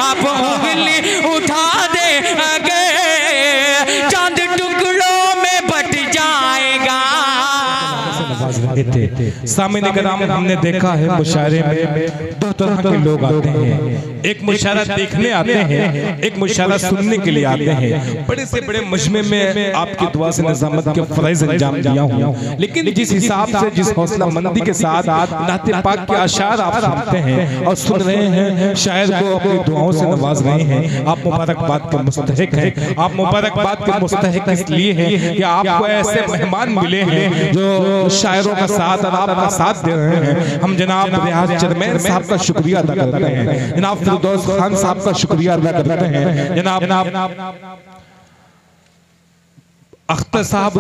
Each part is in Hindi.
आप उंगली उठा दे अगे चांद टुकड़ों में बट जाएगा। सामने कराम हमने देखा है मुशायरे में दो तरह के लोग आते हैं, एक मुशायरा देखने आते हैं, एक मुशायरा सुनने के लिए आते हैं। बड़े से बड़े मजमे में आपकी दुआ से निजामत के फराइज अंजाम दिया हूँ, लेकिन जिस हिसाब से जिस हौसला मंदी के साथ नाते पाक के अशार आप सुनते हैं और सुन रहे हैं, शायर को अपनी दुआओं से नवाज रहे हैं, आप मुबारकबाद के मुस्तहिक हैं। आप मुबारकबाद के मुस्तहिक इसलिए हैं कि आपको ऐसे मेहमान मिले हैं जो शायरों का साथ और आपका साथ दे रहे हैं। हम जनाब रियाज चरमैन साहब का शुक्रिया अदा करते हैं, जनाब फिरदौस खान साहब का शुक्रिया अदा करते हैं, जनाब अख्तर साहब,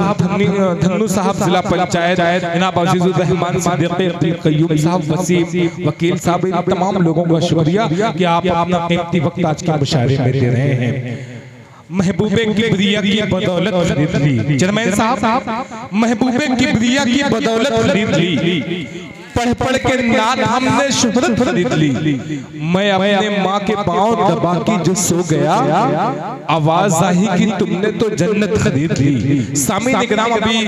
धन्नू साहब जिला पंचायत, जनाब अजीजुर रहमान सिद्दीकी कय्यूम साहब, वसीम वकील साहब, इन तमाम लोगों का शुक्रिया कि आप अपना कीमती वक्त आज के मुशायरे में दे रहे हैं। महबूबे किब्रिया की बदौलत खरीद ली चेयरमैन साहब, महबूबे किब्रिया की बदौलत खरीद ली, पढ़ पढ़ के नात हमने शोहरत खरीद ली। मैं अपने माँ के पाँव दबा के जो सो गया, आवाज आई कि तुमने तो जन्नत खरीद ली। सामीन इकराम अभी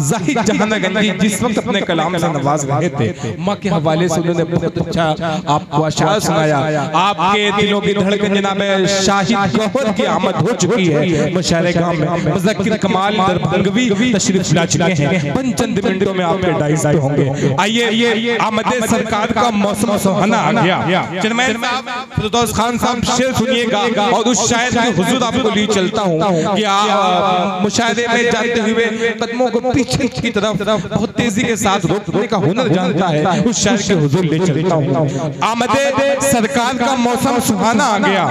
ज़ाहिद जहानगंजी जिस वक्त अपने कलाम से नवाज रहे थे, माँ के हवाले से उन्होंने बहुत अच्छा आपको अशार सुनाया। आपके दिलों की धड़कन जनाब शाहिद गौहर की आमद हो चुकी है मुशायरे गाँव में। मुज़क्किर कमाल दरभंगवी तशरीफ ला चुके हैं, चंद मिनटों में आपके डाइस होंगे। आइए आमदे सरकार का मौसम सुहाना आ गया। चेयरमैन साहब फिरदौस खान साहब शेर सुनिएगा और उस शायर के हुजूर आपको लिए चलता हूँ कि मुशायरे में जाते हुए कदमों को पीछे की तरफ बहुत तेजी के साथ रोकने का हुनर जानता है, उस शायर के हुजूर ले चलता हूँ। आमदे सरकार का मौसम सुहाना आ गया,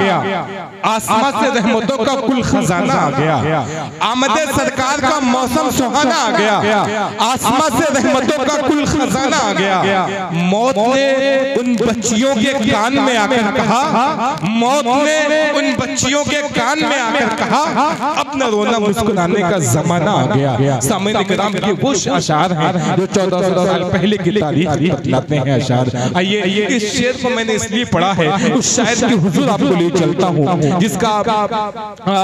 आसमां से रहमतों का कुल खजाना आ गया। आमदे सरकार का मौसम सुहाना आ गया, आसमां से रहमतों का कुल खजाना आ गया। मौत ने उन बच्चियों के कान में आकर कहा, मौत ने उन बच्चियों के कान में आकर कहा, अपना रोना मुस्कुराने का जमाना आ गया। सामने किराम के वो अशार हैं जो 1400 साल पहले की तारीख बतलाते हैं अशार। आइए इस शेर को मैंने इसलिए पढ़ा है, उस शायर के हुजूर आपको ले चलता हूँ जिसका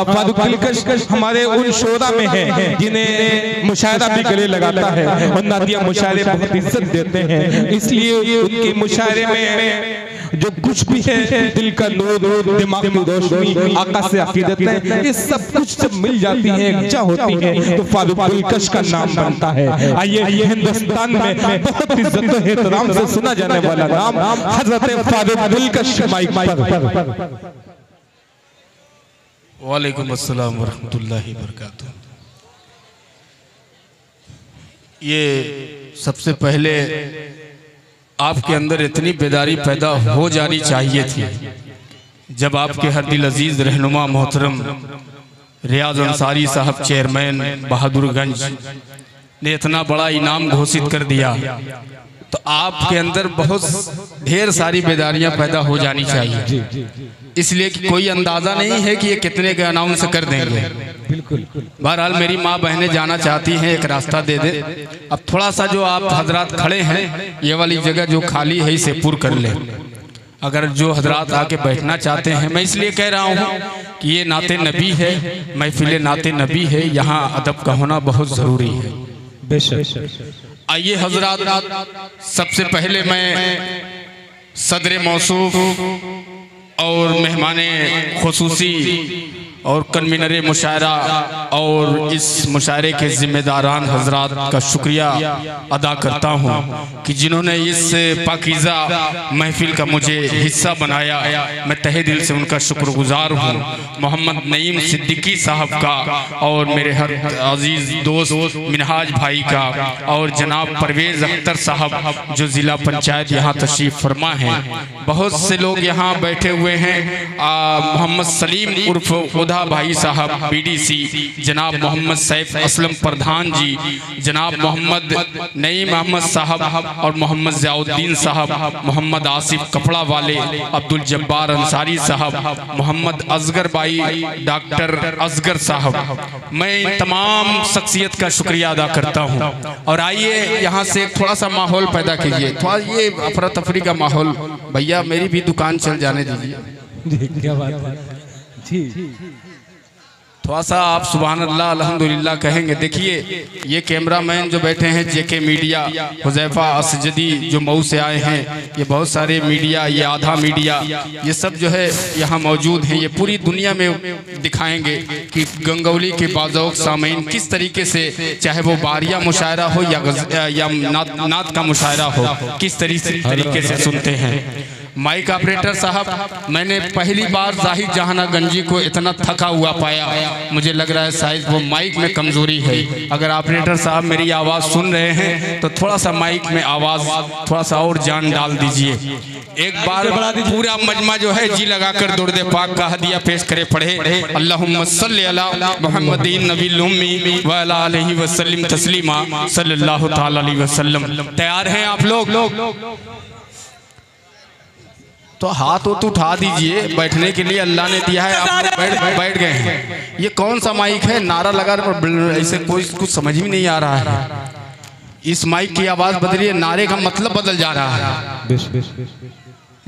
फारूक दिलकश हमारे उन शोरा में है जिन्हें मुशायरा भी गले लगाता है और नादिया मुशायरे बहुत इज्जत देते हैं, इसलिए उनके मुशायरे में जो कुछ भी है दिल का नूर, दिमाग की रोशनी, आका से अकीदत है, ये सब कुछ जब मिल जाती है, इच्छा होती है तो फारूक दिलकश का नाम बनता है। आइए हिंदुस्तान में बहुत इज्जत और एहतराम से सुना जाने वाला नाम हजरत फारूक दिलकश माइक पर। वालेकुम अस्सलाम वरहमतुल्लाहि वबरकातुहू। ये सबसे पहले आपके अंदर इतनी बेदारी पैदा हो जानी चाहिए थी जब आपके हर दिल अजीज रहनुमा मोहतरम रियाज अंसारी साहब चेयरमैन बहादुरगंज ने इतना बड़ा इनाम घोषित कर दिया, तो आपके अंदर बहुत ढेर सारी बेदारियां पैदा हो जानी चाहिए, इसलिए कि कोई अंदाजा नहीं है कि ये कितने के अनाउंस कर देंगे। बहरहाल मेरी माँ बहनें जाना चाहती हैं, एक रास्ता दे दे। अब थोड़ा सा जो आप हजरात खड़े हैं, ये वाली जगह जो खाली है इसे पूर्ण कर ले। अगर जो हजरात आके बैठना चाहते हैं, मैं इसलिए कह रहा हूँ कि ये नाते नबी है, महफिल नाते नबी है, यहाँ अदब का होना बहुत ज़रूरी है। आइए हजरात, सबसे पहले मैं सदर मौसूफ और मेहमाने खुसूसी और कन्वीनर मुशायरा और इस मुशायरे के जिम्मेदारान हजरात का शुक्रिया अदा करता हूँ कि जिन्होंने इस पाकीज़ा महफिल का मुझे हिस्सा बनाया। मैं तहे दिल से उनका शुक्रगुजार हूँ। मोहम्मद नईम सिद्दीकी साहब का और मेरे हर अजीज़ दोस्त मिनहाज भाई का और जनाब परवेज़ अख्तर साहब जो ज़िला पंचायत यहाँ तशरीफ़ फरमा हैं। बहुत से लोग यहाँ बैठे हुए हैं, मोहम्मद सलीम उर्फ उदा भाई साहब बीडीसी, जनाब मोहम्मद सैफ असलम प्रधान जी, जनाब मोहम्मद नईम अहमद साहब और मोहम्मद ज़ियाउद्दीन साहब, मोहम्मद आसिफ कपड़ा वाले, अब्दुल जब्बार अंसारी साहब, मोहम्मद असगर भाई, डॉक्टर असगर साहब, मैं तमाम शख्सियत का शुक्रिया अदा करता हूँ। और आइए यहाँ से थोड़ा सा माहौल पैदा कीजिए, थोड़ा ये अफरा तफरी का माहौल भैया मेरी भी दुकान चल जाने दीजिए जी, क्या बात है जी। थोड़ा सा आप सुभान अल्लाह अल्हम्दुलिल्लाह कहेंगे। देखिए ये कैमरामैन जो बैठे हैं जेके मीडिया, हुज़ैफा असजदी जो मऊ से आए हैं, ये बहुत सारे मीडिया, ये आधा मीडिया, ये सब जो है यहाँ मौजूद हैं। ये पूरी दुनिया में दिखाएंगे कि गंगौली के बाज़ौक़ सामीन किस तरीके से, चाहे वो बारिया मुशायरा हो या नात का मुशायरा हो, किस तरीके से सुनते हैं। माइक ऑपरेटर साहब, मैंने पहली बार जाहिद जहाना गंजी को इतना थका हुआ पाया। मुझे लग रहा है शायद वो माइक में कमजोरी है। अगर ऑपरेटर साहब मेरी आवाज़ सुन रहे हैं तो थोड़ा सा माइक में आवाज़ थोड़ा सा और जान डाल दीजिए। एक बार पूरा मजमा जो है जी लगाकर दुर्द पाक का हदिया पेश करे पढ़े अल्लाहुम्मा सल्ली अला मुहम्मदिन नबील उम्मी व अला आलिहि वसल्लम तस्लीमा सल्लल्लाहु तआला अलैहि वसल्लम। तैयार हैं आप लोग? तो हाथ उठा दीजिए, बैठने के लिए अल्लाह ने दिया है, आप बैठ गए हैं। ये कौन सा माइक है? नारा लगा ऐसे कोई कुछ समझ में नहीं आ रहा है। इस माइक की आवाज़ बदलिए, नारे का मतलब बदल जा रहा है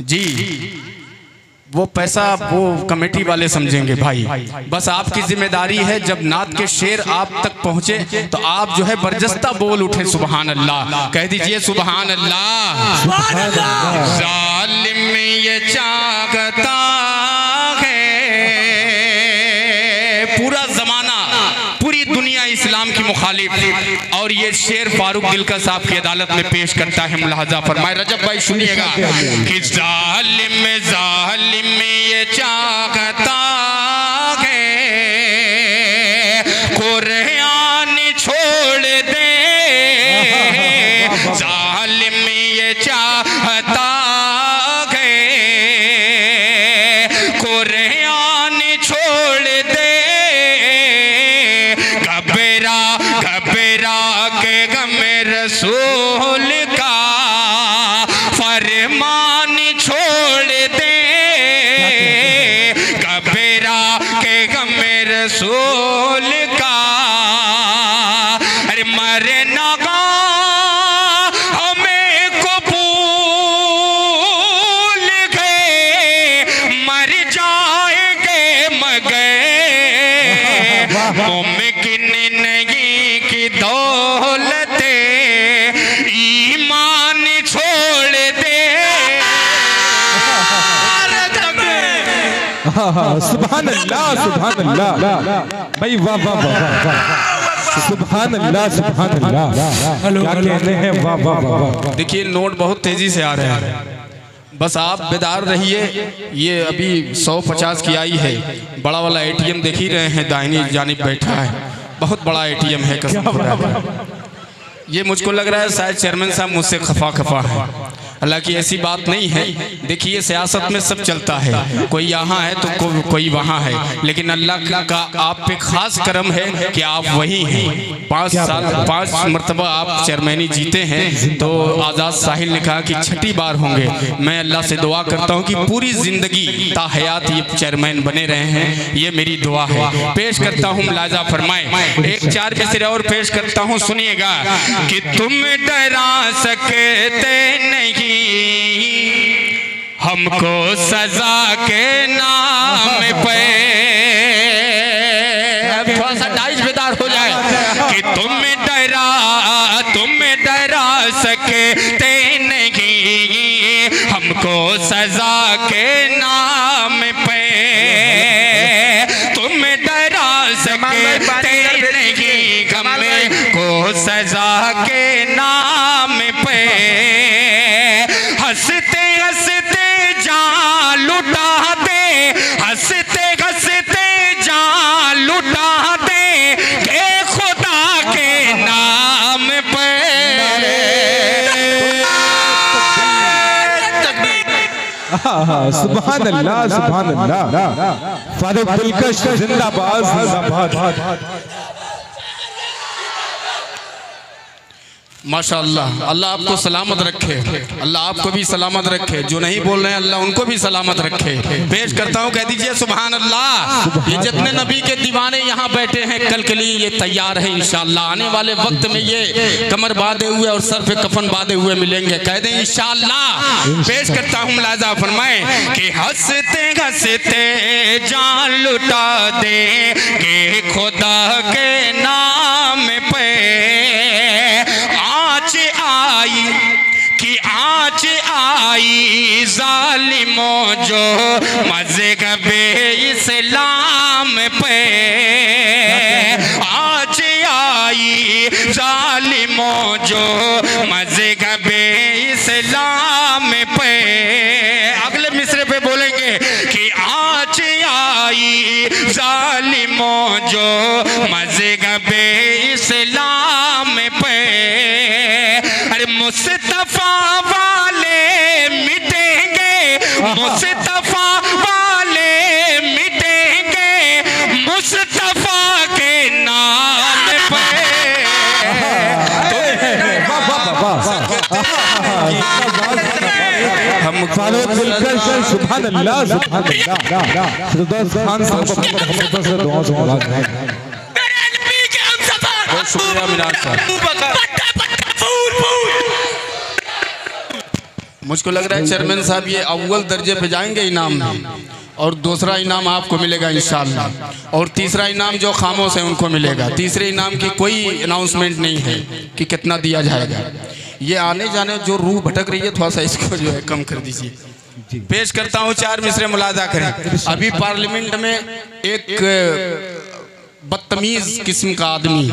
जी। वो पैसा वो कमेटी वाले समझेंगे भाई। बस आपकी जिम्मेदारी है, जब नात के शेर आप तक पहुंचे तो आप जो है बरजस्ता बोल उठे सुभान अल्लाह। कह दीजिए सुभान अल्लाह। जालिम ये चाहता है, पूरा जमाना पूरी दुनिया इस्लाम की मुखालिफ, और ये शेर फारूक दिलकश साहब की अदालत में पेश करता है। मुलाहजा फरमाए रजब भाई, सुनिएगा कि जालिम ये चाहता है कुरान छोड़ दे, जालिम ये चाहता है कुरान छोड़ दे, घबरा के गम रसूल का फरमान छोड़ दे, घबरा के गम रसूल का। अरे मरना हमें को भूल गए, मर जाएंगे मगर मुमकिन नहीं कि दौलत ईमान छोड़ दे। सुभान अल्लाह, सुभान अल्लाह भाई, वाह वाह वाह वाह, सुभान अल्लाह, सुभान अल्लाह, क्या कहते हैं, वाह वाह वाह। देखिए नोट बहुत तेजी से आ रहे हैं, बस आप बेदार रहिए। ये अभी 150 की आई है, बड़ा वाला ATM देख ही रहे हैं, दाहिनी जानिब बैठा है, बहुत बड़ा ATM है कसम खुदा। ये मुझको लग रहा है शायद चेयरमैन साहब मुझसे खफा है, हालांकि ऐसी बात नहीं है। देखिए सियासत में सब चलता है, कोई यहाँ है तो कोई वहाँ है, लेकिन अल्लाह का आप पे खास करम है कि आप वही हैं। 5 मरतबा आप चेयरमैनी जीते हैं, तो आज़ाद साहिल ने कहा कि 6ठी बार होंगे। मैं अल्लाह से दुआ करता हूँ कि पूरी ज़िंदगी ताहयात ये चेयरमैन बने रहे हैं, ये मेरी दुआ है। पेश करता हूँ, मुलाजा फरमाए, एक 4 मिसरे और पेश करता हूँ, सुनिएगा कि तुम डरा सकते नहीं हमको सजा के नाम पे। थोड़ा सा डाइज बेदार हो जाए कि तुम डरा सकते नहीं हमको सजा के नाम पे, तुम डरा सकते नहीं हमको सजा के नाम पे। हंसते हंसते जान लुटा दे, हंसते हंसते जान लुटा दे के खुदा के नाम पे। सुभान अल्लाह, सुभान अल्लाह, फारूक दिलकश जिंदाबाद जिंदाबाद। माशाअल्लाह, अल्लाह आपको सलामत रखे, अल्लाह आपको भी सलामत रखे, जो नहीं बोल रहे हैं अल्लाह उनको भी सलामत रखे। पेश करता हूँ, कह दीजिए सुभान अल्लाह। ये जितने नबी के दीवाने यहाँ बैठे हैं कल के लिए ये तैयार है इंशाअल्लाह। आने वाले वक्त में ये कमर बांधे हुए और सर पे कफन बांधे हुए मिलेंगे, कह दें इंशाअल्लाह। पेश करता हूँ, मुलाजा फरमाएं कि हंसते हंसते जान लुटा दे के खुदा के नाम पे आँच आई जालिमों जो मज़हबे इस्लाम पे, आँच आई जालिमों जो मज़हबे इस्लाम पे। अगले मिसरे पे बोलेंगे कि आँच आई जालिमों जो मज़हबे इस्लाम पे। अरे मुस्तफा वाले मिटेंगे, मुस्तफा वाले मिटेंगे, मुस्तफा के नाम पे। हम सुभान अल्लाह, सुभान अल्लाह। फिरदौस खान साहब से दुआ बहुत शुक्रिया मिनार साहब। मुझको लग रहा है चेयरमैन साहब ये अव्वल दर्जे पे जाएंगे इनाम में, और दूसरा इनाम आपको मिलेगा इंशाअल्लाह, और तीसरा इनाम जो खामोश है उनको मिलेगा। तीसरे इनाम की कोई अनाउंसमेंट नहीं है कि कितना दिया जाएगा। ये आने जाने जो रूह भटक रही है थोड़ा सा इसको जो है कम कर दीजिए। पेश करता हूँ, चार मिसरे मुलाजा करें। अभी पार्लियामेंट में एक बदतमीज किस्म का आदमी,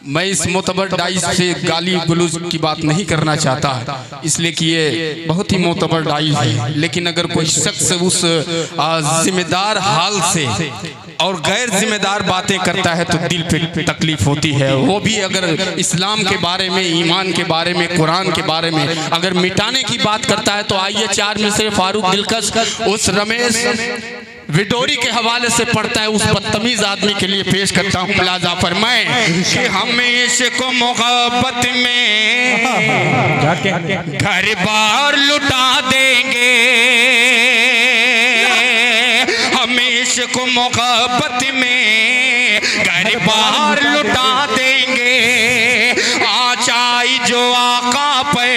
मैं इस मोतबर डाइस से गाली गलौज की बात नहीं करना चाहता, इसलिए कि ये बहुत ही मोतबर डाइस है, लेकिन अगर कोई शख्स उस जिम्मेदार हाल से और गैर जिम्मेदार बातें करता है तो दिल पे तकलीफ होती है। वो भी अगर इस्लाम के बारे में, ईमान के बारे में, कुरान के बारे में अगर मिटाने की बात करता है तो आइए चार में से फारूक दिलकश उस रमेश विडोरी के हवाले से पढ़ता है, उस बदतमीज आदमी के लिए पेश करता हूँ। मुलाजा फरमाएं कि हम इश्क मोहब्बत में घर बार लुटा देंगे, हम इश्क मोहब्बत में घर बार लुटा देंगे। आचाई जो आका पे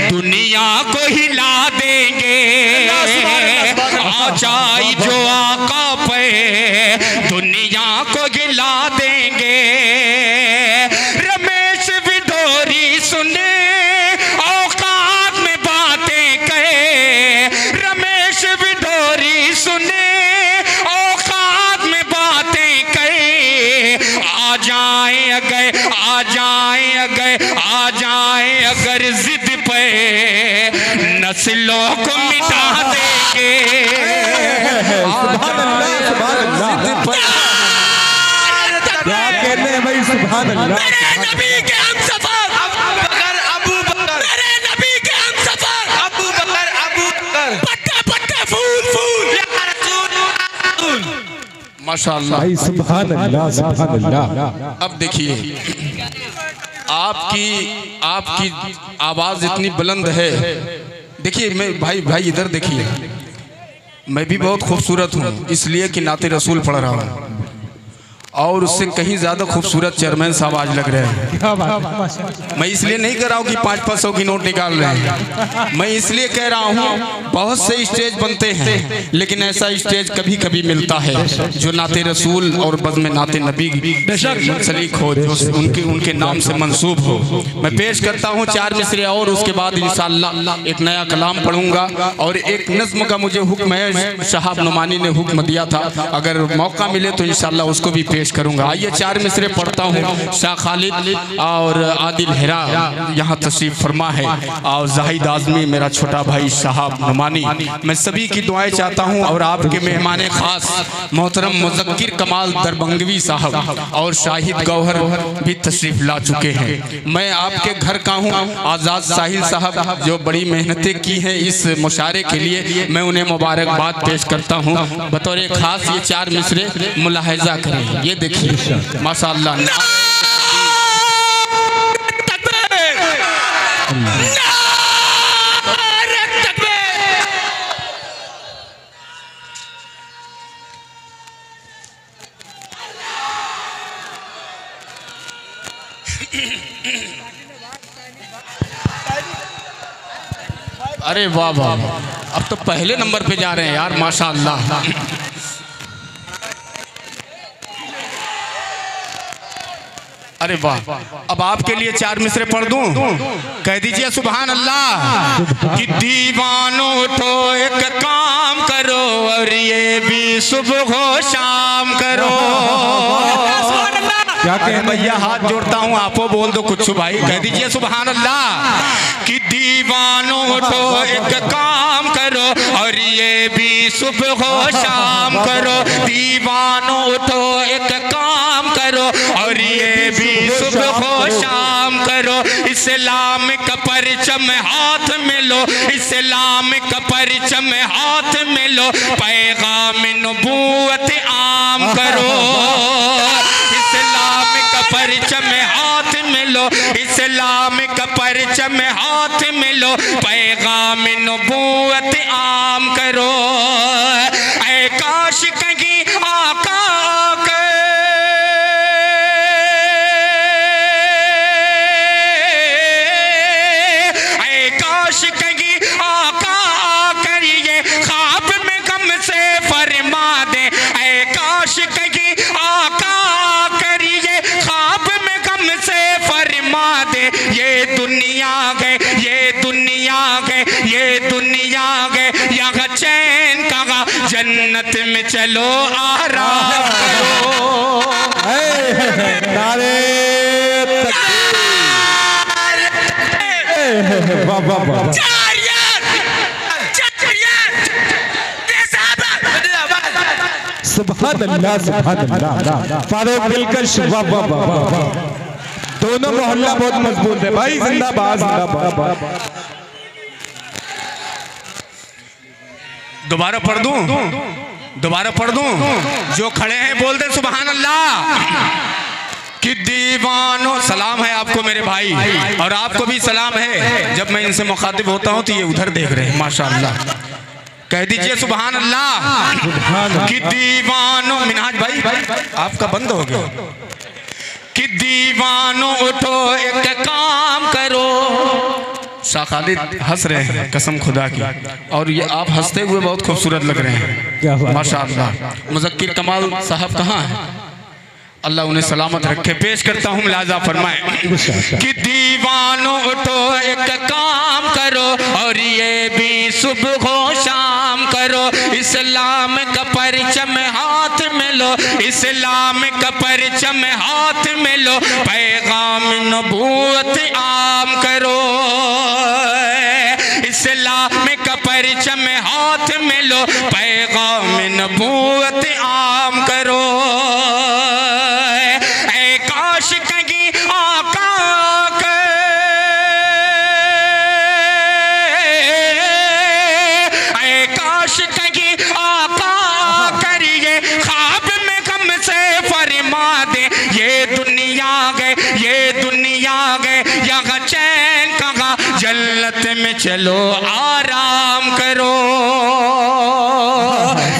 दुनिया को हिला देंगे, आचाई जो आका पे दुनिया को गिला देंगे। रमेश विडोरी सुने औकात में बातें कहे, रमेश विडोरी सुने औकात में बातें कहे। आ जाए अगर, आ जाए अगर, आ जाए अगर जिद पे नस्लों को मिटा देंगे। सुभान अल्लाह, सुभान अल्लाह। क्या कहते हैं भाई, सुभान अल्लाह। मेरे नबी के हमसफर अबू बकर, मेरे नबी के हमसफर अबू बकर, अबू बकर, पत्ते पत्ते फूल फूल। या रसूल। माशाअल्लाह भाई, सुभान अल्लाह, सुभान अल्लाह। अब देखिए, आपकी आवाज इतनी बुलंद है। देखिए मैं भाई इधर देखिए, मैं भी बहुत खूबसूरत हूँ इसलिए कि नाते रसूल पढ़ रहा हूँ, और उससे कहीं ज्यादा खूबसूरत चेयरमैन साहब आज लग रहे हैं। मैं इसलिए नहीं कह रहा हूँ कि 500 की नोट निकाल रहे हैं, मैं इसलिए कह रहा हूँ बहुत से स्टेज बनते हैं लेकिन ऐसा स्टेज कभी कभी मिलता है जो नाते रसूल और बज़्म नाते नबी मुंसलिक हो, जो उनके नाम से मंसूब हो। मैं पेश करता हूँ चार मिसरे और उसके बाद इंशाअल्लाह एक नया कलाम पढ़ूंगा, और एक नज़्म का मुझे हुक्म है, शहाब नुमानी ने हुक्म दिया था, अगर मौका मिले तो इंशाअल्लाह उसको भी पेश करूंगा। आइए चार मिसरे पढ़ता हूँ। शाह खालिद और आदिल हेरा यहाँ तशरीफ फरमा है, और जाहिद आजमी मेरा छोटा भाई शहाब नुमानी, मैं सभी की दुआएं चाहता हूँ, और आपके मेहमान खास मोहतरम मुज़क्किर कमाल दरबंगवी साहब और शाहिद गौहर भी तशरीफ ला चुके हैं। मैं आपके घर का हूँ, आज़ाद साहिल साहब जो बड़ी मेहनतें की हैं इस मुशारे के लिए, मैं उन्हें मुबारकबाद पेश करता हूँ। बतौर खास ये चार मिसरे मुलाहिजा करें। ये देखिए माशाअल्लाह, अरे वाह वाह, अब तो पहले नंबर पे जा रहे हैं यार, माशाअल्लाह। अरे वाह, अब आपके लिए 4 मिसरे पढ़ दूं, कह दीजिए सुभान अल्लाह। कि दीवानो उठो एक काम करो और ये भी सुबह हो शाम करो। क्या कहे भैया, हाथ जोड़ता हूँ, आपो बोल दो कुछ भाई, कह दीजिए सुभान अल्लाह। कि दीवानो उठो एक काम करो और ये भी सुबह हो शाम करो। दीवानो उठो एक काम करो और ये भी सुबह हो शाम करो। इस्लाम का परचम हाथ में लो, इस्लाम का परचम हाथ में लो, पैगाम नबूवत आम करो। इस्लाम का परचम हाथ में लो, इस्लाम का परचम हाथ में लो, पैगाम नबूवत आम करो। ऐ काश कहीं आका जन्नत में चलो आराम करो। सुभान अल्लाह, सुभान अल्लाह। फारूक दिलकश, वाह वाह वाह। दोनों मोहल्ला बहुत मजबूत है भाई, जिंदाबाद जिंदाबाद। दोबारा पढ़ दूं, दोबारा पढ़ दूं, जो खड़े हैं बोल दे सुभान अल्लाह। कि दीवानों, सलाम है आपको मेरे भाई, और आपको भी सलाम है। जब मैं इनसे मुखातिब होता हूं तो ये उधर देख रहे हैं, माशाअल्लाह। कह दीजिए सुभान अल्लाह। कि दीवानों, मिनहाज भाई आपका बंद हो गया। कि दीवानों उठो एक काम करो। शाह खालिद हंस रहे हैं कसम खुदा की, और ये आप हंसते हुए बहुत खूबसूरत लग रहे हैं, माशाअल्लाह। मुज़क्किर कमाल साहब कहाँ हैं? अल्लाह उन्हें सलामत रखे। पेश करता हूँ, मुलाजा फरमाए। कि दीवानों उठो एक काम करो और ये भी सुबह हो शाम करो। इस्लाम का परचम हाथ में लो, इस्लाम का परचम हाथ में लो, पैगाम नबूवत आम करो। इस्लाम का परचम हाथ में लो, पैगाम नबूवत आम करो। जन्नत में चलो आराम करो।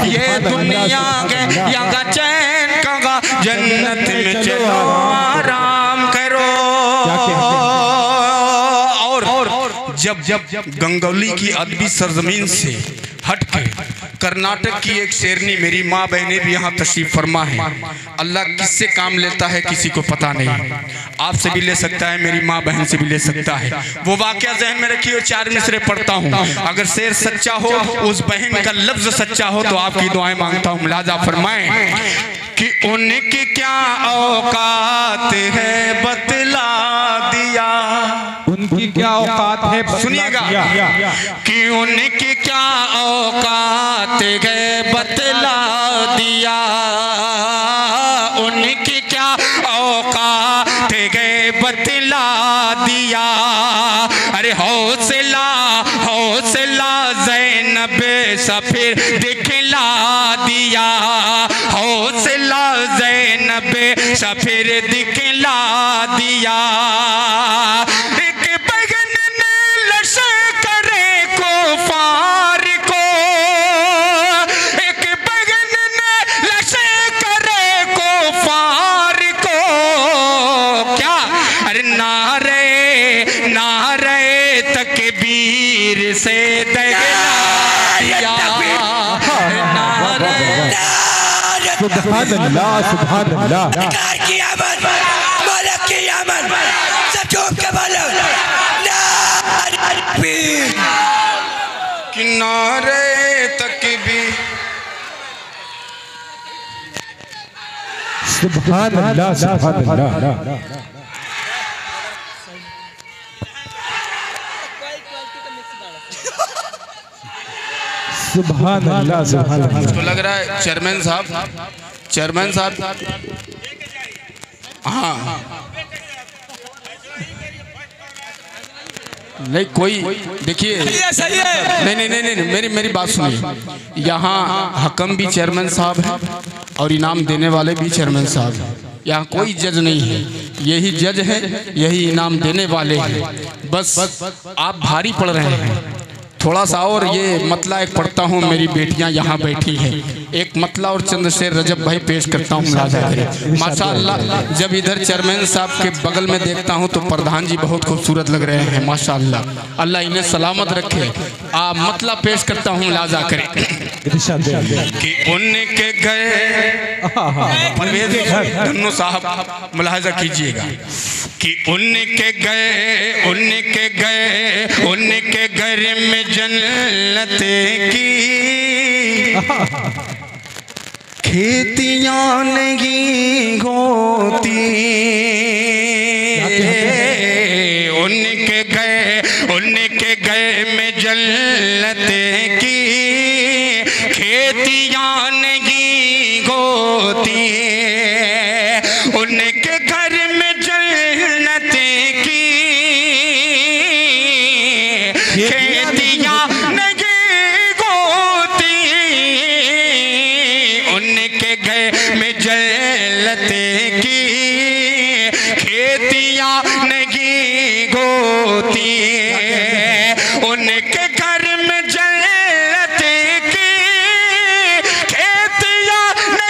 ये दुनिया के यहाँ चैन कहाँ, जन्नत में चलो आराम करो। और जब गंगौली की अदबी सरजमीन से हट के कर्नाटक की एक शेरनी मेरी माँ बहनें भी यहाँ तशरीफ फरमा है। अल्लाह किससे काम लेता है किसी को पता नहीं, आपसे भी ले सकता है, मेरी माँ बहन से भी ले सकता है। वो वाकया जहन में रखिए, 4 मिसरे पढ़ता हूँ। अगर शेर सच्चा हो, उस बहन का लफ्ज सच्चा हो, तो आपकी दुआएं मांगता हूँ। मुलाजा फरमाएं। कि उनकी क्या औकात है बतला दिया, उनकी क्या औकात है, सुनिएगा। कि उनकी क्या औकात है बतला दिया, उनकी क्या औकात है बतला दिया। अरे हौसला हौसला ज़ैनब सफिर दिखला दिया, हौसला ज़ैनब सफिर दिखला दिया। एक बहन ने लश्कर को फार को, एक बहन ने लश्कर को फार को क्या, अरे सुभान अल्लाह सुभान अल्लाह। कार की आमद, मलक की आमद, सब झूम के बोलो नारे तकबीर। किनारे तकबीर। सुभान अल्लाह सुभान अल्लाह। सुभान अल्लाह सुभान अल्लाह। मुझको लग रहा है चेयरमैन साहब हाँ नहीं कोई देखिए नहीं मेरी बात सुनिए। यहाँ हकम भी चेयरमैन साहब हैं और इनाम देने वाले भी चेयरमैन साहब हैं। यहाँ कोई जज नहीं है, यही जज है, यही इनाम देने वाले हैं। बस आप भारी पड़ रहे हैं थोड़ा सा। और ये मतला एक पढ़ता हूँ, मेरी बेटियां यहाँ बैठी हैं, एक मतला और चंद शेर रजब भाई पेश करता हूँ मुलाजा करें। माशाअल्लाह जब इधर चेयरमैन साहब के बगल में देखता हूँ तो प्रधान जी बहुत खूबसूरत लग रहे हैं माशाअल्लाह, अल्लाह इन्हें सलामत रखे। आप मतला पेश करता हूँ मुलाजा करें कि उनके गए धन्नो साहब मुलाजा कीजिएगा कि उनके घर में जन्नत की खेतियां नहीं होती। उनके घर में जन्नत की खेतियां नहीं होती। उनके घर में जन्नत की खेतियां नहीं होती। उनके घर में जन्नत की खेतियां नहीं होती। उनके घर में जन्नत की खेतियां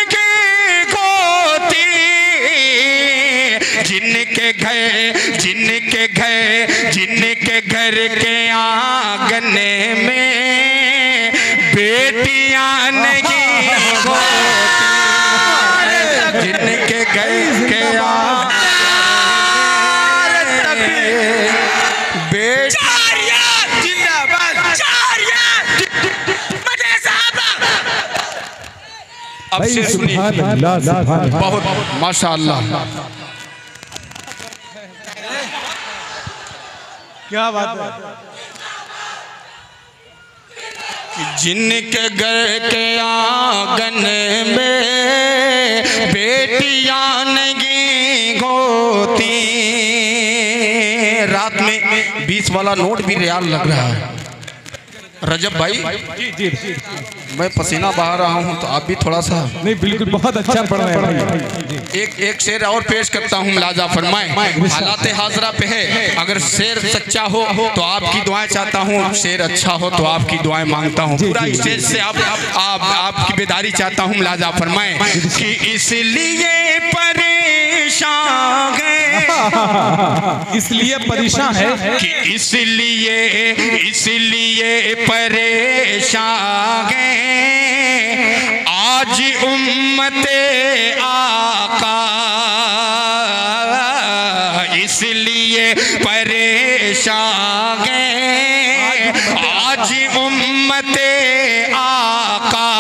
नहीं होती। जिनके घर के आंगन में बेटियां नहीं होती। जिनके घर के अब से सुनिए बहुत माशाअल्लाह क्या बात है। जिनके घर के आंगन में बेटियां नहीं होती। रात में 20 वाला नोट भी रियाल लग रहा है। रजब भाई जी मैं पसीना बहा रहा हूँ तो आप भी थोड़ा सा नहीं बिल्कुल बहुत अच्छा पढ़ रहे हैं। एक शेर और पेश करता हूँ मुलाजा फरमाएं। हालात हाजरा पे है, अगर शेर सच्चा हो तो आपकी दुआएं चाहता हूँ, शेर अच्छा हो तो आपकी दुआएं मांगता हूँ। पूरा स्टेज से आपकी बेदारी चाहता हूँ मुलाजा फरमाएं कि इसलिए परेशान है। इसलिए परेशान है कि इसलिए परेशान है आज उम्मते आका। इसलिए परेशान है आज उम्मते आका।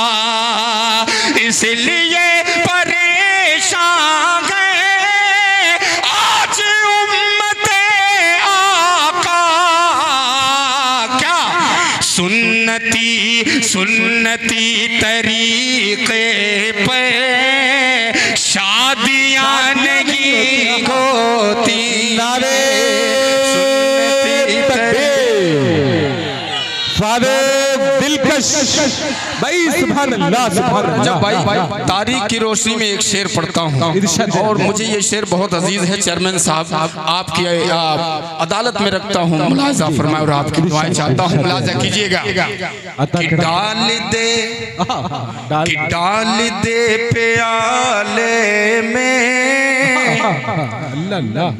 इसलिए परेशान है आज उम्मते आका। क्या सुन्नती तरीके पे शादियां नहीं होती। दिलकश भाई सुभान अल्लाह सुभान अल्लाह। जब भाई तारीख की रोशनी में एक शेर पढ़ता हूँ और मुझे ये शेर बहुत अजीज है चेयरमैन साहब, आपकी अदालत में रखता हूँ मुलाजा फरमाए और आपकी दुआएं चाहता हूँ मुलाजा कीजिएगा कि डाल दे प्याले में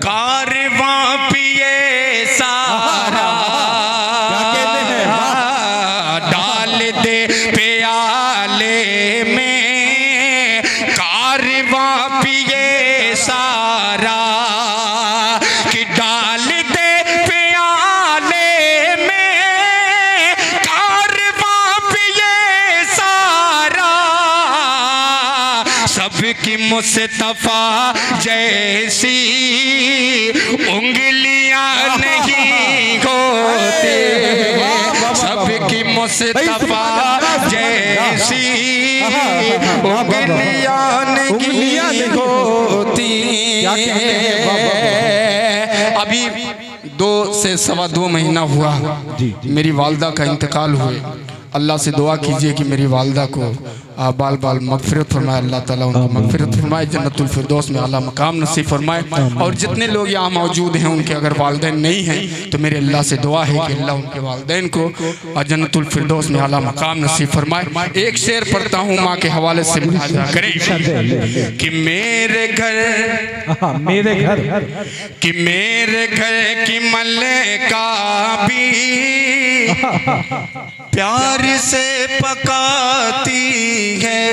कारवां पिए सारा। डाल दे प्याले में कारवां पिए सारा कि डाल दे प्याले में, कारवां पिए सारा सबकी मुस्तफा जैसी उंगलियां नहीं होती, सबकी मुस्तफा जैसी उंगलियां नहीं होती। अभी 2 से सवा 2 महीना हुआ मेरी वालदा का इंतकाल हुए। अल्लाह से दुआ कीजिए कि मेरी वालदा को बाल बाल मगफिरत फरमाए, अल्लाह ताला उनको मगफिरत फरमाए, जन्नतुल फिरदौस में आला मकाम नसीब फरमाए। और जितने लोग यहाँ मौजूद हैं उनके अगर वालिदैन नहीं हैं तो मेरे अल्लाह से दुआ है कि अल्लाह उनके वालिदैन को जन्नतुल फिरदौस में आला मकाम नसीब फरमाए। एक शेर पढ़ता हूँ माँ के हवाले से करें कि मेरे घर की मल्लिका भी प्यार से पकाती है,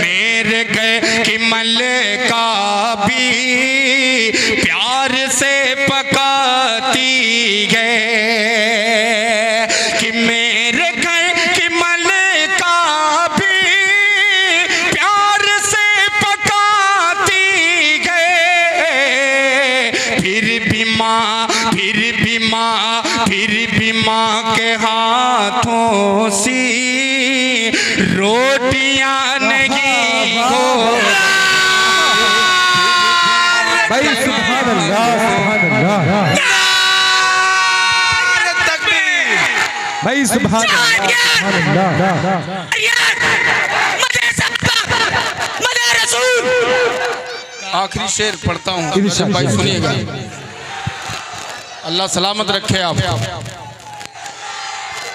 मेरे घर की मल्लिका भी प्यार से पकाती है, कि मेरे घर की मल्लिका भी प्यार से पकाती है। फिर भी माँ के हाथों सी रोटियां नहीं हो। भाई सुभान अल्लाह, भाई सुभान अल्लाह। आखिरी शेर पढ़ता हूँ भाई, सुनिएगा। अल्लाह सलामत रखे आप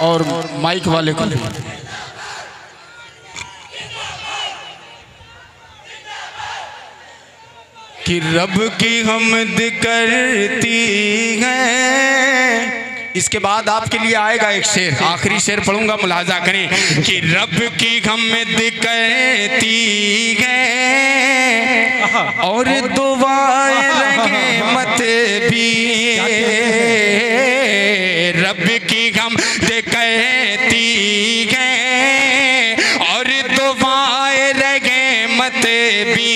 और माइक वाले को। कि रब की हम्द करती है। इसके बाद आपके लिए आएगा एक शेर, आखिरी शेर पढ़ूंगा, मुलाजा करें कि रब की हम्द करती है और दुआएं रहमत भी, रब की हम्द करती है और दुआएं रहमत भी,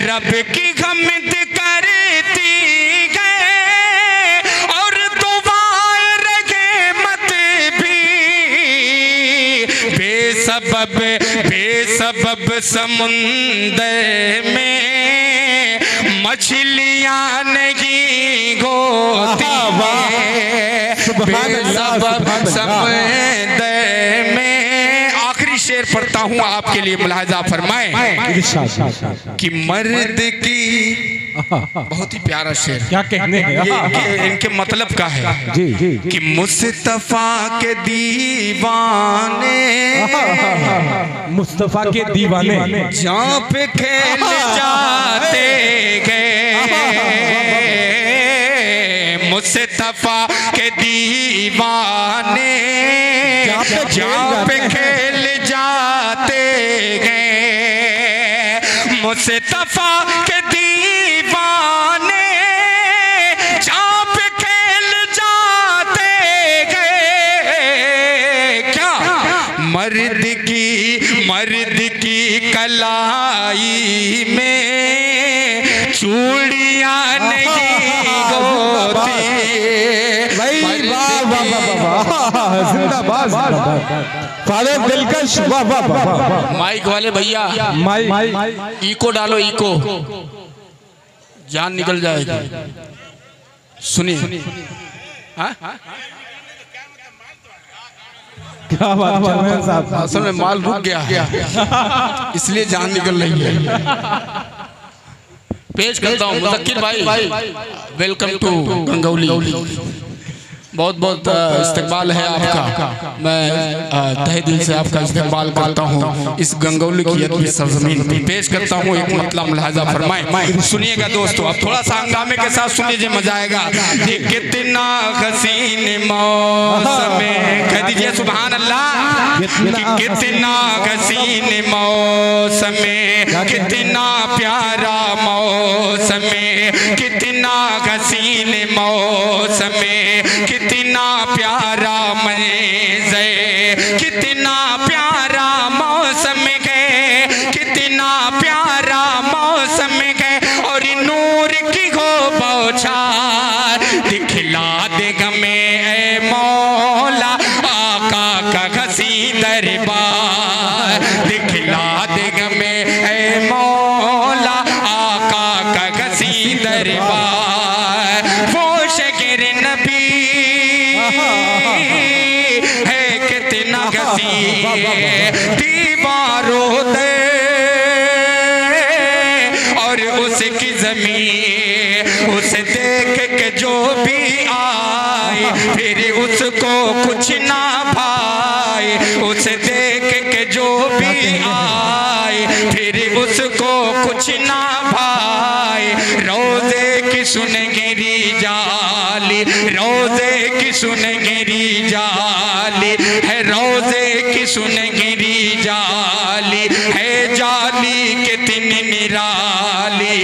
रब की हम्द करती है और दुआएं रहमत भी, बेसबब समुंदर में मछलियां नहीं होती, बेसबब समुंदर में। आखिरी शेर पढ़ता हूँ आपके लिए, मुलाहिजा फरमाएं कि मर्द की, बहुत ही प्यारा शेर, क्या कहने हैं ये इनके मतलब का है जी जी कि मुस्तफा के दीवाने, मुस्तफा के दीवाने जहाँ पे खेल जाते गए, मुस्तफा के दीवाने जहाँ पे खेल जाते गए, मुस्तफा के दीवाने जहाँ पे खेल जाते गए। क्या मर्द की कलाई में चूड़ियाँ नहीं होती। फारूक दिलकश, वाह वाह वाह। माइक वाले भैया इको डालो, इको, जान निकल जाएगी। सुनिए, क्या बात है साहब, असल में माल रुक गया इसलिए जान निकल रही है। पेश करता हूँ मुज़क्किर भाई, वेलकम टू गंगौली। बहुत बहुत इस्तकबाल है आपका, मैं तहे दिल से आपका इस्तकबाल करता हूँ इस गंगौली की अदबी सरजमीन पर। पेश करता हूँ एक मतलब, मुलाहिजा फरमाएं, सुनिएगा दोस्तों। अब थोड़ा सा हंगामे के साथ सुन लीजिए, मजा आएगा। कितना हसीन मौसम, कह दीजिए सुभान अल्लाह। कितना हसीन मौसम, कितना प्यारा मौसम, कितना हसीन मौसम, कितना प्यारा मंज़र, कितना प्यारा मौसम है, कितना प्यारा मौसम है। और नूर की हो बौछार दिखला दे हमें ऐ मौला, आका का हसी दरबार दिखला दे हमें ऐ मौला, आका का हसी दरबार। वो शगर नबी है कितना हसी, दीवारों दे और उसकी जमीन, उसे देख के जो भी आए फिर उसको कुछ ना भाए, उसे देख के जो भी आए फिर उसको कुछ ना भाए। रोजे की सुनहरी जाली, रोजे की सुनहरी जाली है, रोजे की सुनहरी जाली है, जाली कितनी निराली।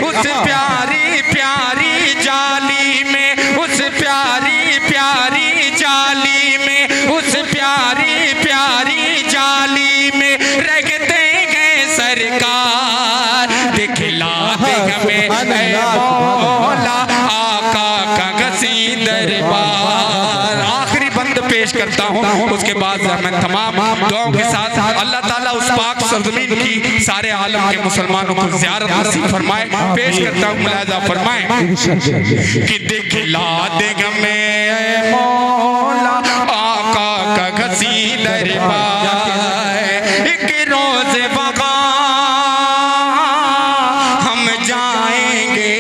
उस प्यारी प्यारी जाली में, उस प्यारी प्यारी जाली में, उस प्यारी प्यारी जाली में रखते हैं सरकार दिखला दे हमें ऐ मौला, आका का हसी दरबार। आखिरी बंद पेश करता हूँ, उसके बाद मैं तमाम दुआओं के साथ अल्लाह ताला उस पाक सरजमीन की सारे आलम के मुसलमानों को ज़ियारत नसीब फरमाए। पेश करता हूँ, मुलाज़ा फरमाए कि दिखला दे हमें ऐ मौला, आका का हसी दरबार। एक रोज़ वक़ा हम जाएंगे,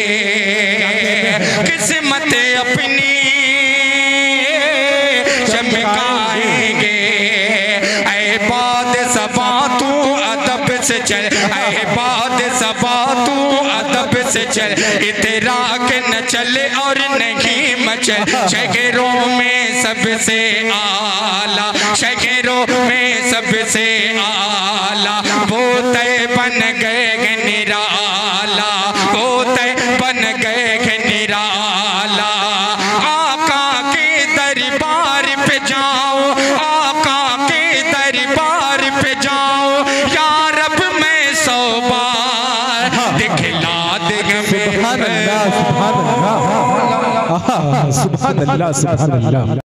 किस्मत अपनी चमकाएंगे। ऐ बाद सबा तू अदब से चल, ऐ बाद सबा तू अदब से चल, इतराक न चले और नहीं मचल। शहरों में सबसे आला, शहरों में सबसे आला वो तय बन गए निराला, वो तय बन गए निराला। आका के दरबार पे जाओ, आका के दरबार पे जाओ, या रब मैं 100 बार दिखला दे हमें। सुभान अल्लाह, सुभान अल्लाह, सुभान अल्लाह।